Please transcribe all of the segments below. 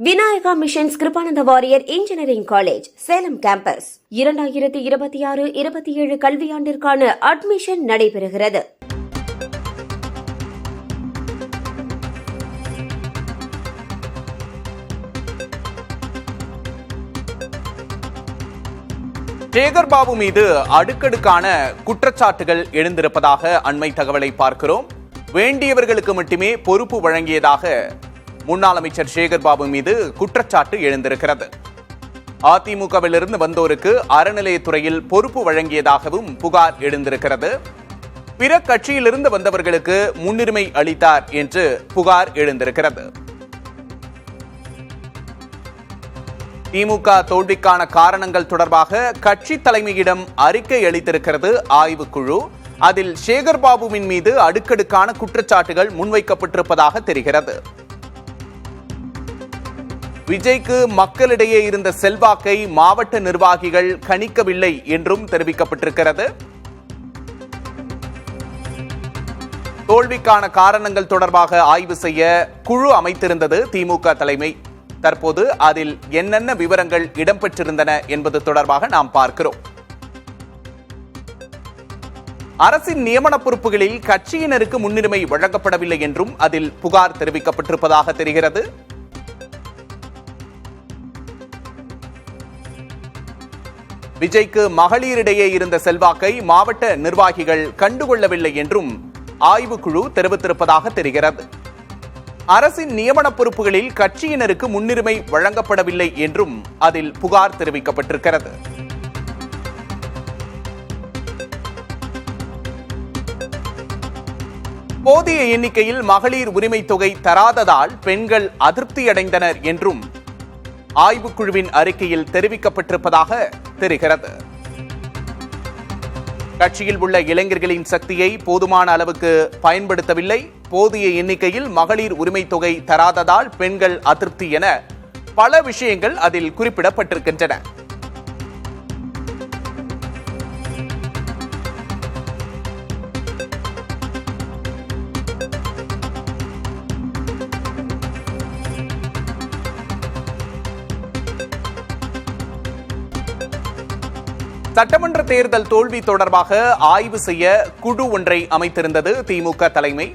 Vinayaka missions Kirupananda Variyar engineering college Salem campus 2026-27 கல்வியாண்டிற்கான admission நடைபெறுகிறது. சேகர் பாபு மீது அடுக்கடுக்கான குற்றச்சாட்டுகள் எழுந்திருப்பதாக அண்மை தகவலை பார்க்கிறோம். வேண்டியவர்களுக்கு மட்டுமே பொறுப்பு வழங்கியதாக முன்னாள் அமைச்சர் சேகர் பாபு மீது குற்றச்சாட்டு எழுந்திருக்கிறது. அதிமுகவிலிருந்து வந்தோருக்கு அறநிலையத்துறையில் பொறுப்பு வழங்கியதாகவும் புகார் எழுந்திருக்கிறது. பிற கட்சியிலிருந்து வந்தவர்களுக்கு முன்னுரிமை அளித்தார் என்று புகார் எழுந்திருக்கிறது. திமுக தோல்விக்கான காரணங்கள் தொடர்பாக கட்சி தலைமையிடம் அறிக்கை அளித்திருக்கிறது ஆய்வுக்குழு. அதில் சேகர் பாபுவின் மீது அடுக்கடுக்கான குற்றச்சாட்டுகள் முன்வைக்கப்பட்டிருப்பதாக தெரிகிறது. விஜய்க்கு மக்களிடையே இருந்த செல்வாக்கை மாவட்ட நிர்வாகிகள் கணிக்கவில்லை என்றும் தெரிவிக்கப்பட்டிருக்கிறது. தோல்விக்கான காரணங்கள் தொடர்பாக ஆய்வு செய்ய குழு அமைத்திருந்தது திமுக தலைமை. தற்போது அதில் என்னென்ன விவரங்கள் இடம்பெற்றிருந்தன என்பது தொடர்பாக நாம் பார்க்கிறோம். அரசின் நியமன பொறுப்புகளில் கட்சியினருக்கு முன்னுரிமை வழங்கப்படவில்லை என்றும் அதில் புகார் தெரிவிக்கப்பட்டிருப்பதாக தெரிகிறது. விஜய்க்கு மகளிரிடையே இருந்த செல்வாக்கை மாவட்ட நிர்வாகிகள் கண்டுகொள்ளவில்லை என்றும் ஆய்வுக்குழு தெரிவித்திருப்பதாக தெரிகிறது. அரசின் நியமன பொறுப்புகளில் கட்சியினருக்கு முன்னுரிமை வழங்கப்படவில்லை என்றும் அதில் புகார் தெரிவிக்கப்பட்டிருக்கிறது. போதிய எண்ணிக்கையில் மகளிர் உரிமை தொகை தராததால் பெண்கள் அதிருப்தியடைந்தனர் என்றும் ஆய்வுக்குழுவின் அறிக்கையில் தெரிவிக்கப்பட்டிருப்பதாக தெரிகிறது. கட்சியில் உள்ள இளைஞர்களின் சக்தியை போதுமான அளவுக்கு பயன்படுத்தவில்லை, போதிய எண்ணிக்கையில் மகளிர் உரிமை தொகை தராததால் பெண்கள் அதிருப்தி என பல விஷயங்கள் அதில் குறிப்பிடப்பட்டிருக்கின்றன. சட்டமன்ற தேர்தல் தோல்வி தொடர்பாக ஆய்வு செய்ய குழு ஒன்றை அமைத்திருந்தது திமுக தலைமை.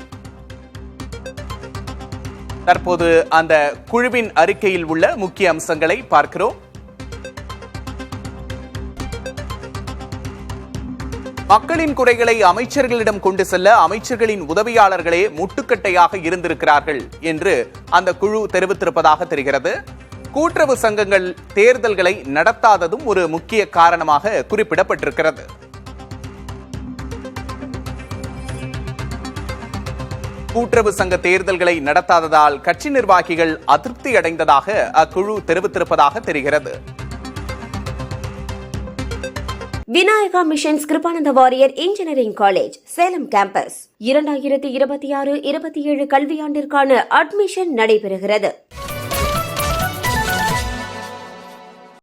தற்போது அந்த குழுவின் அறிக்கையில் உள்ள முக்கிய அம்சங்களை பார்க்கிறோம். மக்களின் குறைகளை அமைச்சர்களிடம் கொண்டு செல்ல அமைச்சர்களின் உதவியாளர்களே முட்டுக்கட்டையாக இருந்திருக்கிறார்கள் என்று அந்த குழு தெரிவித்திருப்பதாக தெரிகிறது. கூட்டுறவு சங்கங்கள் தேர்தல்களை நடத்தாததும் ஒரு முக்கிய காரணமாக குறிப்பிடப்பட்டிருக்கிறது. கூட்டுறவு சங்க தேர்தல்களை நடத்தாததால் கட்சி நிர்வாகிகள் அதிருப்தி அடைந்ததாக அக்குழு தெரிவித்திருப்பதாக தெரிகிறது. Vinayaka missions Kirupananda Variyar engineering college Salem campus 2026-27 கல்வியாண்டிற்கான அட்மிஷன் நடைபெறுகிறது.